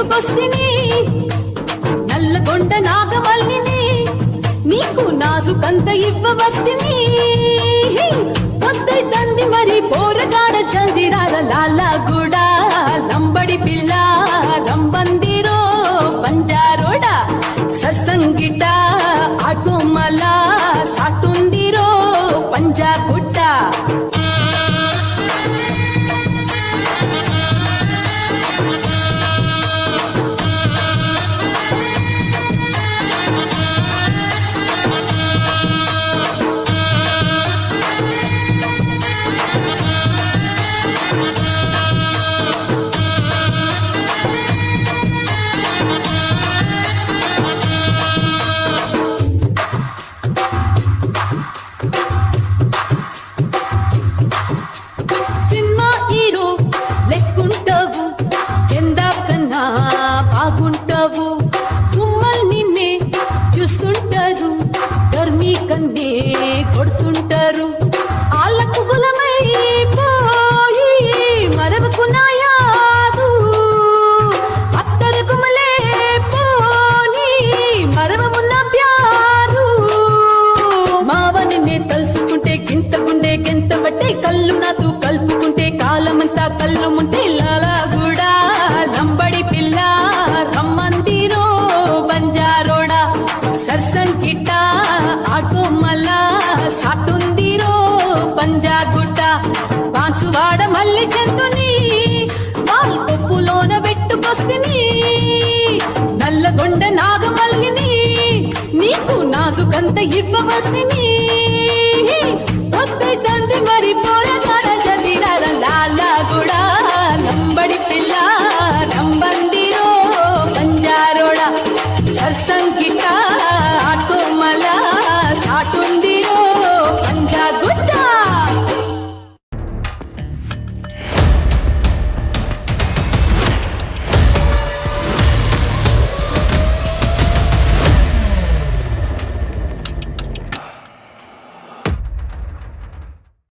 ఎత్తుకొస్తిని నల్లగొండ నాగమల్లిని నీకు నాజుకంత ఇవ్వవస్తిని పొద్దైతంది మరి పోరగాడ జల్దిరార లాలాగూడ లంబడి పిల్ల రంబందిరో పంజారోడ సర్సంగిట ఆటోమల సాటుందిరో పంజాగుట్ట ఉమ్మల్ నిన్నే చూస్తుంటారు గర్మీ కన్నే కొడుతుంటారు ఆళ్ళకు గులమై పోయి మరవకు నాయాదు అత్తర గుమలే పోని మరవమున్న ప్యారు మావ నిన్నే తలుసుకుంటే గింత గుండె గింత బట్టే కళ్ళు నాతో కలుపుకుంటే కాలమంతా కళ్ళు ముంటే లాలాగూడ లంబడి పిల్ల రమ్మందిరో బంజారోడ సర్సంకిట ఆటోమల సాటుందిరో పంజాగుట్ట బాన్సువాడ మల్లి జంతుని వాళ్ళ కొప్పులోన పెట్టుకొస్తిని నల్లగొండ నాగమల్లిని నీకు నాజుకంత ఇవ్వవస్తిని పొద్దైతంది మరి పోరగాడ జల్దిరార లాలాగూడ లంబడి పిల్ల రంబందిరో పంజారోడ సర్సంగిట ఆటోమల సాటుంది